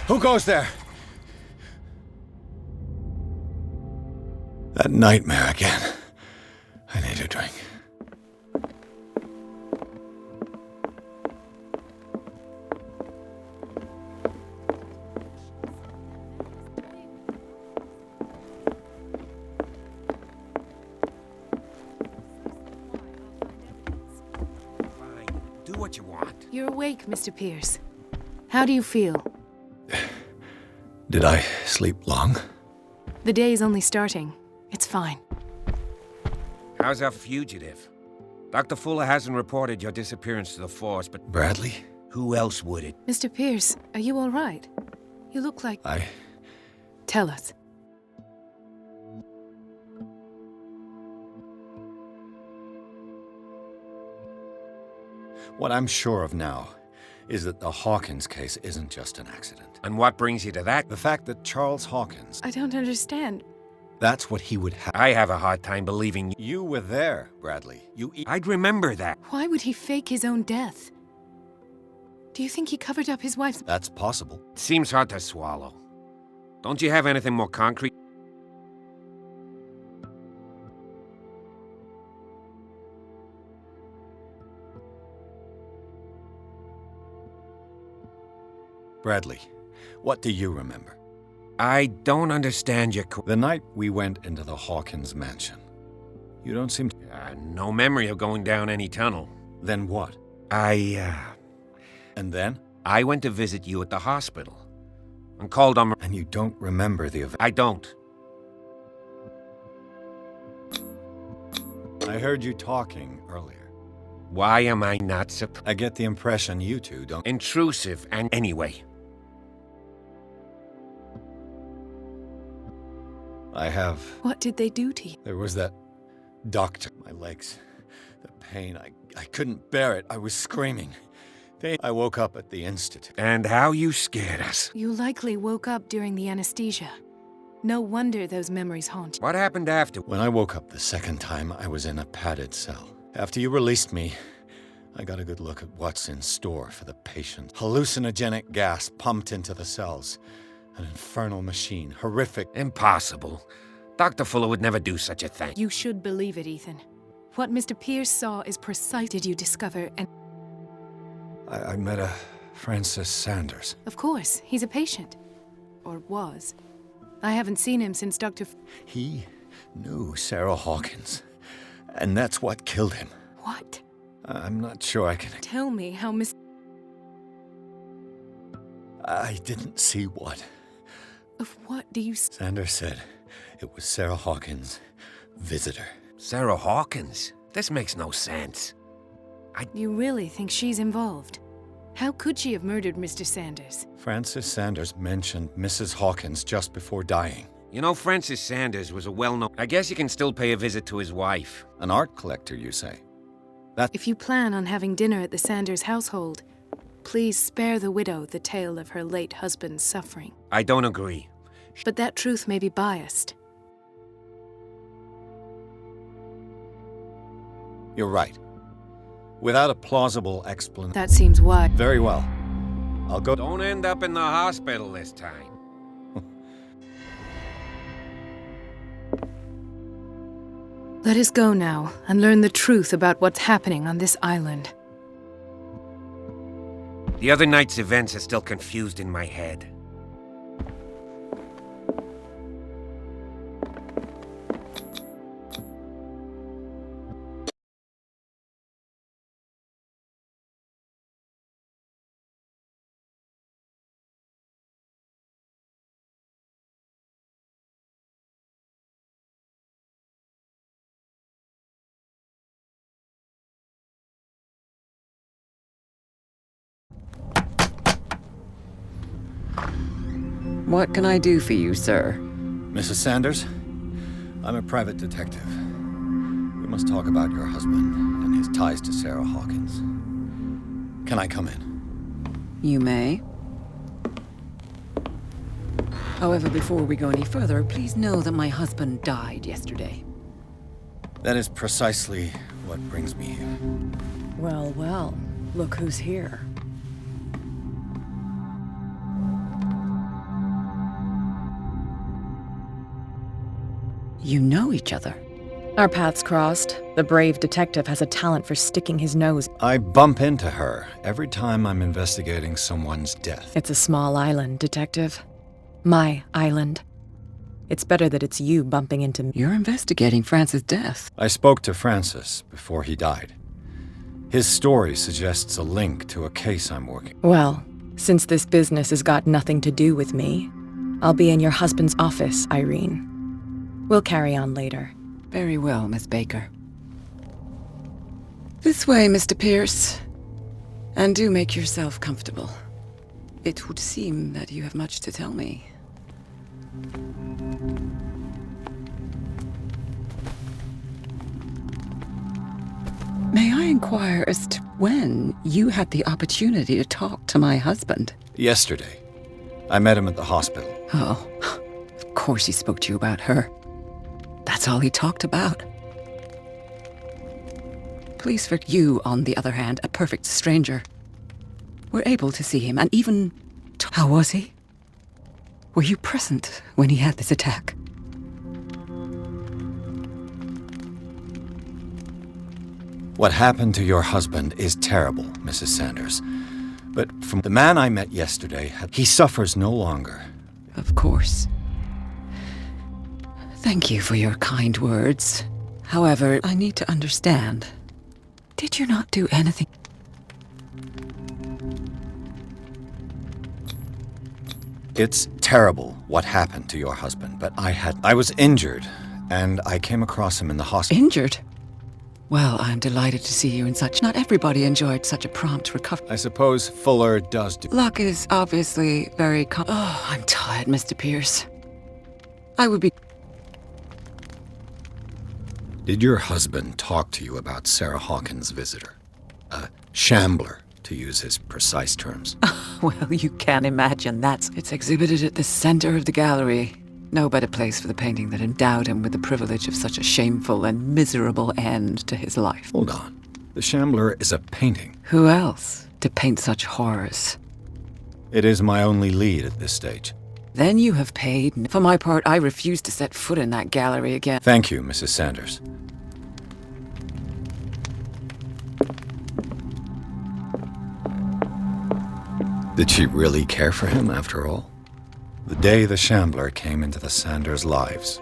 Who goes there? That nightmare again. I need a drink. Fine. Do what you want. You're awake, Mr. Pierce. How do you feel? Did I sleep long? The day is only starting. It's fine. How's our fugitive? Dr. Fuller hasn't reported your disappearance to the force, but Bradley? who else would it? Mr. Pierce, are you all right? You look like... I... Tell us. What I'm sure of now is that the Hawkins case isn't just an accident. And what brings you to that? The fact that Charles Hawkins... I don't understand. That's what he would have. I have a hard time believing you. You were there, Bradley. I'd remember that. Why would he fake his own death? Do you think he covered up his wife's... That's possible. It seems hard to swallow. Don't you have anything more concrete? Bradley, what do you remember? I don't understand your... The night we went into the Hawkins mansion. You don't seem to... no memory of going down any tunnel. Then what? And then? I went to visit you at the hospital. And called on... And you don't remember the event? I don't. I heard you talking earlier. Why am I not I get the impression you two don't... Intrusive, and anyway. I have... What did they do to you? There was that doctor. My legs. The pain. I couldn't bear it. I was screaming. I woke up at the institute. And how you scared us. You likely woke up during the anesthesia. No wonder those memories haunt you. What happened after? When I woke up the second time, I was in a padded cell. After you released me, I got a good look at what's in store for the patient. Hallucinogenic gas pumped into the cells. An infernal machine. Horrific. Impossible. Dr. Fuller would never do such a thing. You should believe it, Ethan. What Mr. Pierce saw is precise. Did you discover and... I met a Francis Saunders. Of course, he's a patient. Or was. I haven't seen him since Dr. He knew Sarah Hawkins. And that's what killed him. What? I'm not sure I can... Tell me how Miss... I didn't see what. Of what do you... Saunders said it was Sarah Hawkins' visitor. Sarah Hawkins? This makes no sense. You really think she's involved? How could she have murdered Mr. Saunders? Francis Saunders mentioned Mrs. Hawkins just before dying. You know, Francis Saunders was a well-known... I guess you can still pay a visit to his wife. An art collector, you say? If you plan on having dinner at the Saunders household, please spare the widow the tale of her late husband's suffering. I don't agree. But that truth may be biased. You're right. Without a plausible explanation... That seems why. Very well. I'll go... Don't end up in the hospital this time. Let us go now and learn the truth about what's happening on this island. The other night's events are still confused in my head. What can I do for you, sir? Mrs. Saunders, I'm a private detective. We must talk about your husband and his ties to Sarah Hawkins. Can I come in? You may. However, before we go any further, please know that my husband died yesterday. That is precisely what brings me here. Well, well, look who's here. You know each other. Our paths crossed. The brave detective has a talent for sticking his nose. I bump into her every time I'm investigating someone's death. It's a small island, detective. My island. It's better that it's you bumping into me. You're investigating Francis' death. I spoke to Francis before he died. His story suggests a link to a case I'm working. Well, since this business has got nothing to do with me, I'll be in your husband's office, Irene. We'll carry on later. Very well, Miss Baker. This way, Mr. Pierce. And do make yourself comfortable. It would seem that you have much to tell me. May I inquire as to when you had the opportunity to talk to my husband? Yesterday, I met him at the hospital. Oh, of course he spoke to you about her. That's all he talked about. Please, for you, on the other hand, a perfect stranger, were able to see him and even... How was he? Were you present when he had this attack? What happened to your husband is terrible, Mrs. Saunders. But from the man I met yesterday, he suffers no longer. Of course. Thank you for your kind words. However, I need to understand. Did you not do anything? It's terrible what happened to your husband, but I was injured, and I came across him in the hospital. Injured? Well, I'm delighted to see you in such... Not everybody enjoyed such a prompt recovery. I suppose Fuller does do... Luck is obviously very Oh, I'm tired, Mr. Pierce. I would be... Did your husband talk to you about Sarah Hawkins' visitor? A shambler, to use his precise terms. Well, you can imagine that. It's exhibited at the center of the gallery. No better place for the painting that endowed him with the privilege of such a shameful and miserable end to his life. Hold on. The shambler is a painting. Who else to paint such horrors? It is my only lead at this stage. Then you have paid. For my part, I refuse to set foot in that gallery again. Thank you, Mrs. Saunders. Did she really care for him after all? The day the shambler came into the Saunders' lives.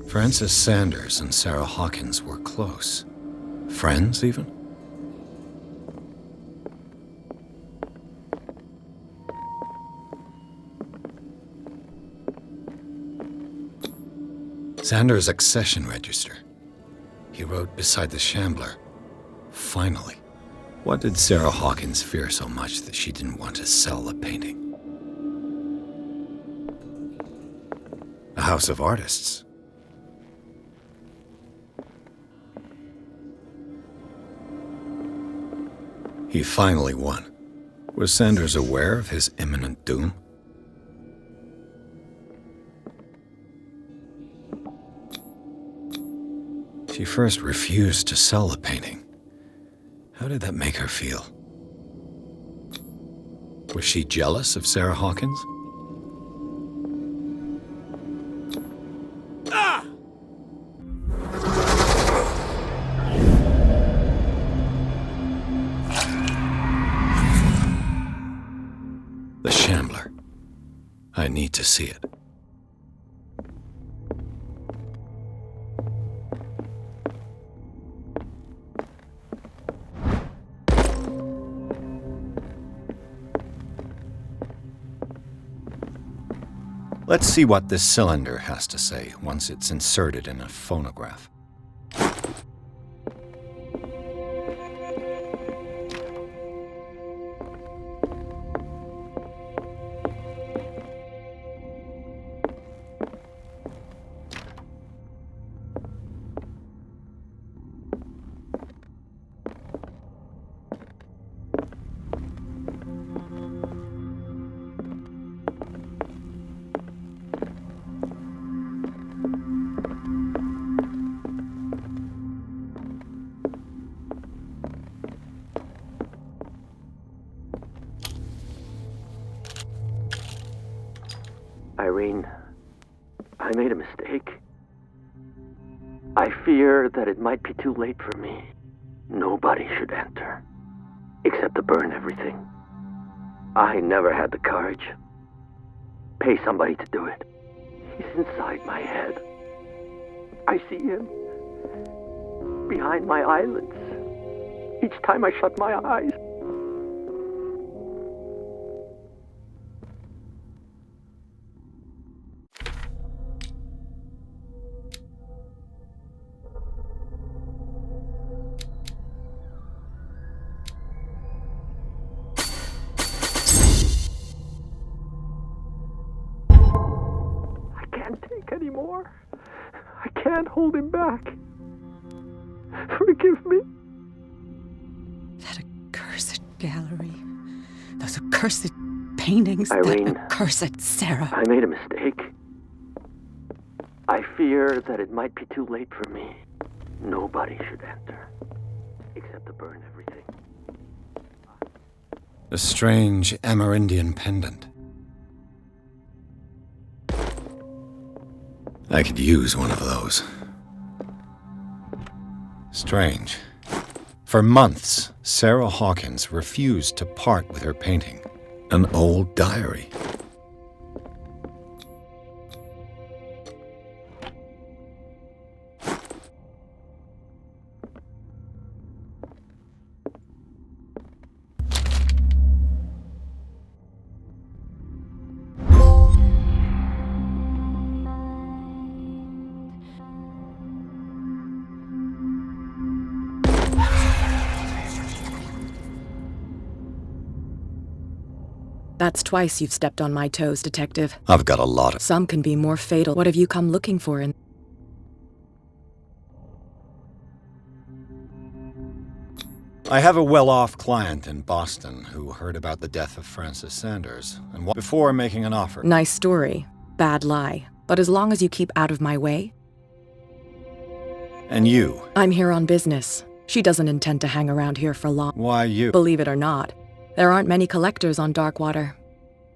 Francis Saunders and Sarah Hawkins were close. Friends, even? Saunders' accession register. He wrote beside the shambler, "Finally." What did Sarah Hawkins fear so much that she didn't want to sell the painting? A house of artists. He finally won. Was Saunders aware of his imminent doom? She first refused to sell the painting. How did that make her feel? Was she jealous of Sarah Hawkins? The shambler. I need to see it. Let's see what this cylinder has to say once it's inserted in a phonograph. Irene, I made a mistake. I fear that it might be too late for me. Nobody should enter, except to burn everything. I never had the courage. Pay somebody to do it. He's inside my head. I see him behind my eyelids each time I shut my eyes. Anymore. I can't hold him back. Forgive me. That accursed gallery. Those accursed paintings. Irene, that accursed Sarah. I made a mistake. I fear that it might be too late for me. Nobody should enter, except to burn everything. A strange Amerindian pendant. I could use one of those. Strange. For months, Sarah Hawkins refused to part with her painting, an old diary. That's twice you've stepped on my toes, Detective. I've got a lot of... Some can be more fatal. What have you come looking for in... I have a well-off client in Boston who heard about the death of Francis Saunders and before making an offer. Nice story. Bad lie. But as long as you keep out of my way... And you? I'm here on business. She doesn't intend to hang around here for long. Why you? Believe it or not, there aren't many collectors on Darkwater.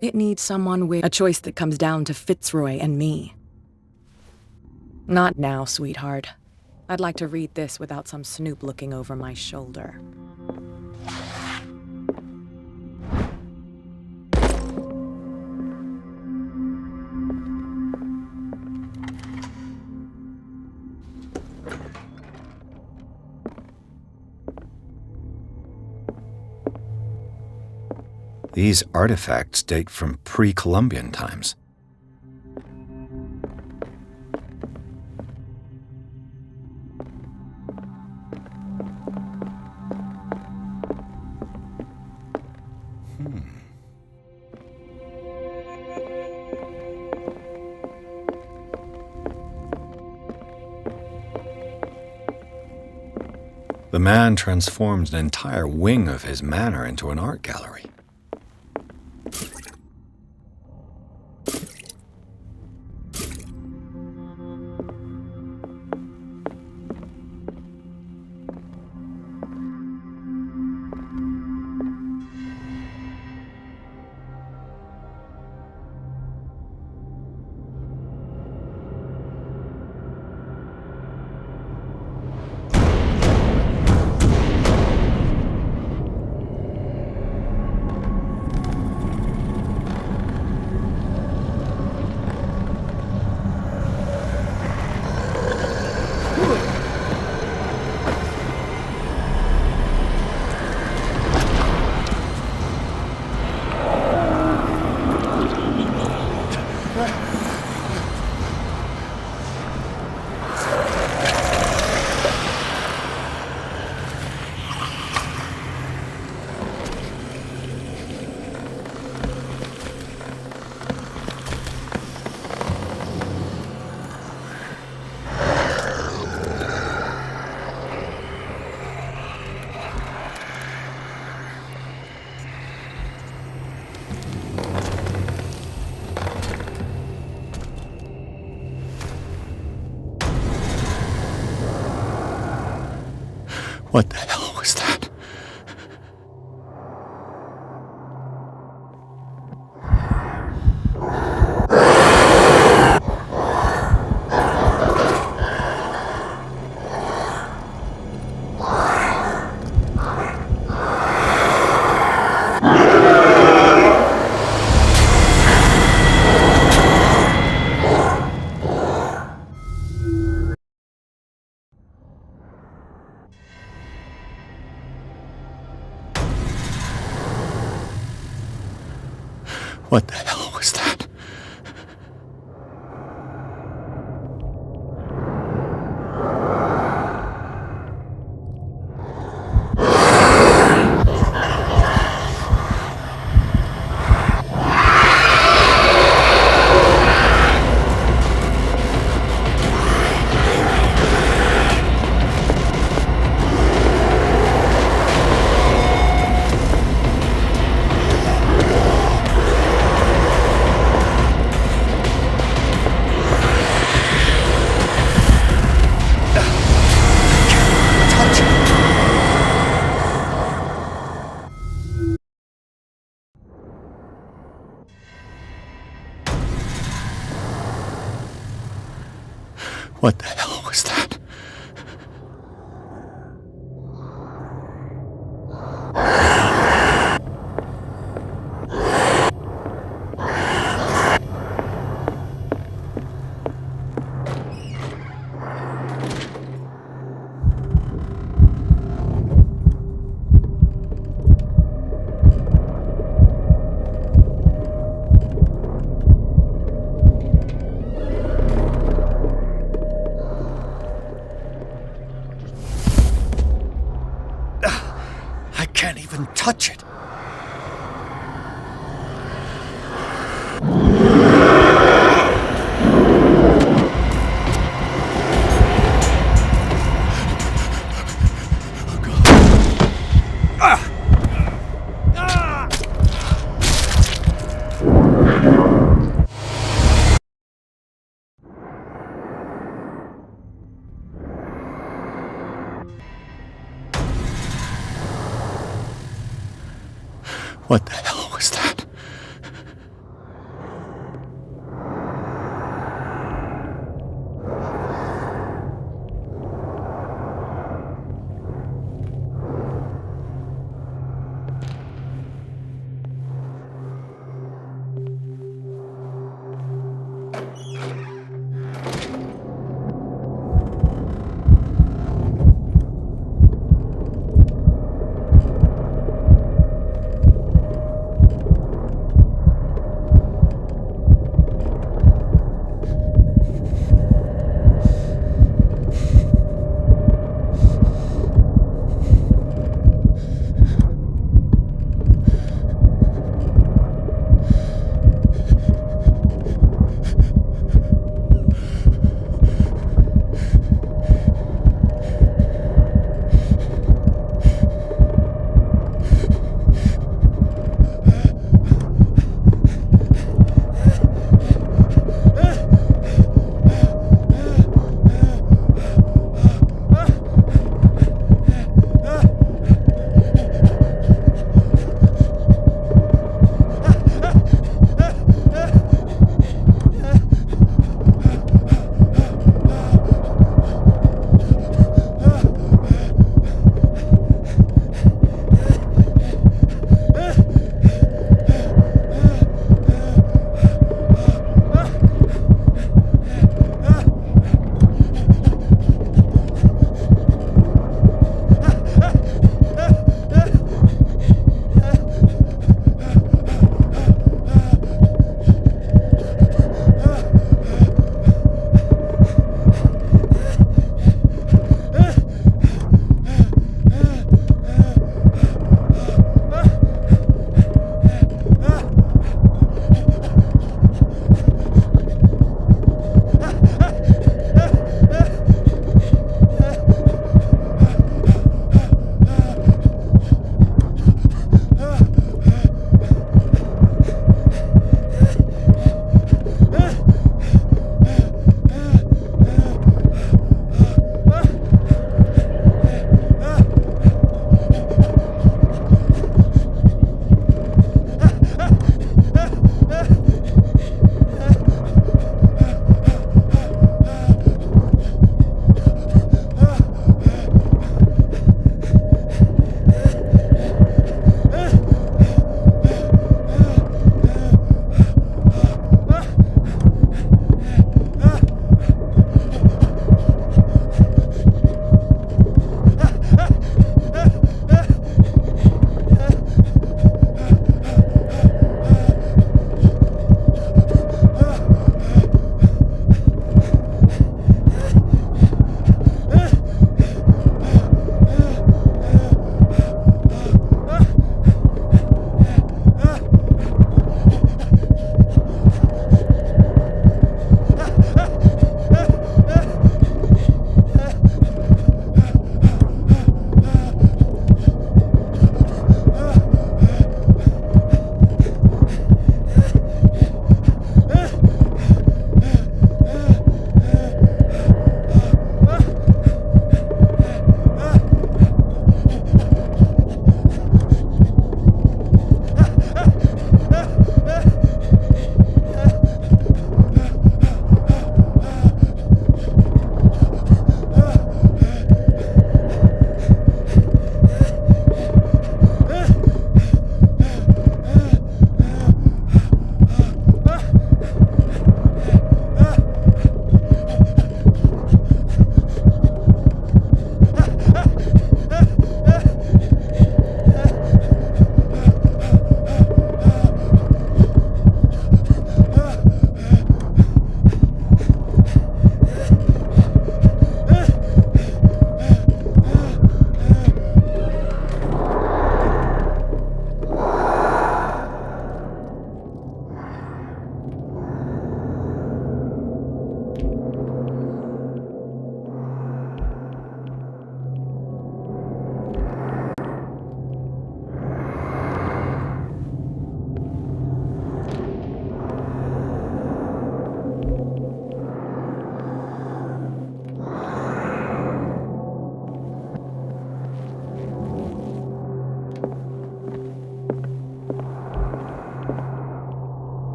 It needs someone with a choice that comes down to Fitzroy and me. Not now, sweetheart. I'd like to read this without some snoop looking over my shoulder. These artifacts date from pre-Columbian times. The man transformed an entire wing of his manor into an art gallery. What the hell was that? What the hell was that? What the hell was that? I can't even touch it. What the hell was that?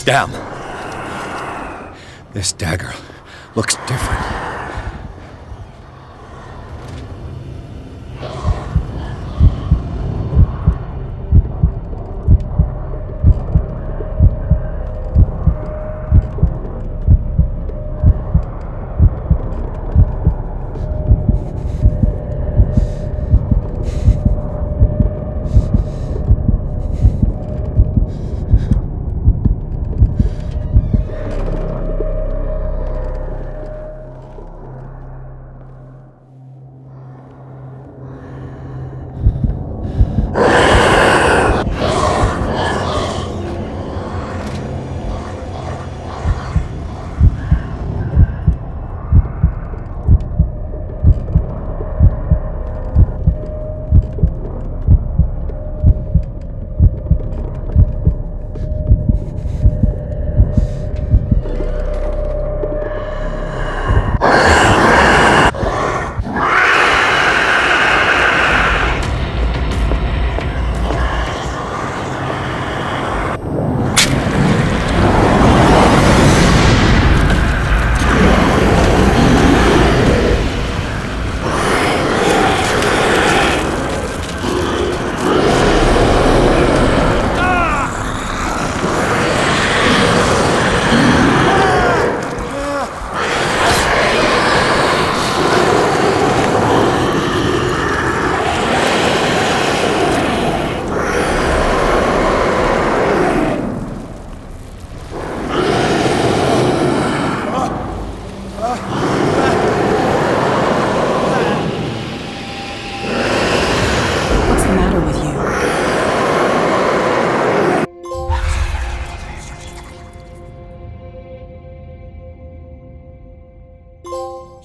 Damn. This dagger looks different.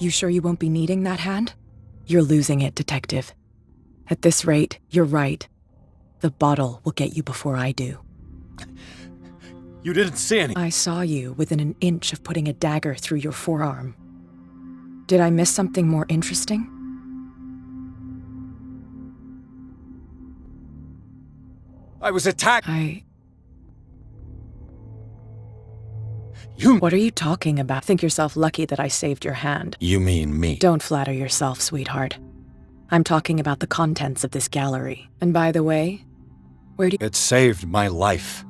You sure you won't be needing that hand? You're losing it, Detective. At this rate, you're right. The bottle will get you before I do. You didn't see any. I saw you within an inch of putting a dagger through your forearm. Did I miss something more interesting? I was attacked. What are you talking about? Think yourself lucky that I saved your hand. You mean me? Don't flatter yourself, sweetheart. I'm talking about the contents of this gallery. And by the way, where do you— It saved my life.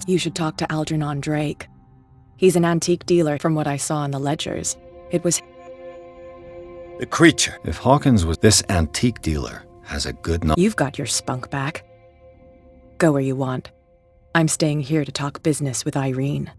You should talk to Algernon Drake. He's an antique dealer from what I saw in the ledgers. It was— The creature. If Hawkins was this antique dealer, has a good You've got your spunk back. Go where you want. I'm staying here to talk business with Irene.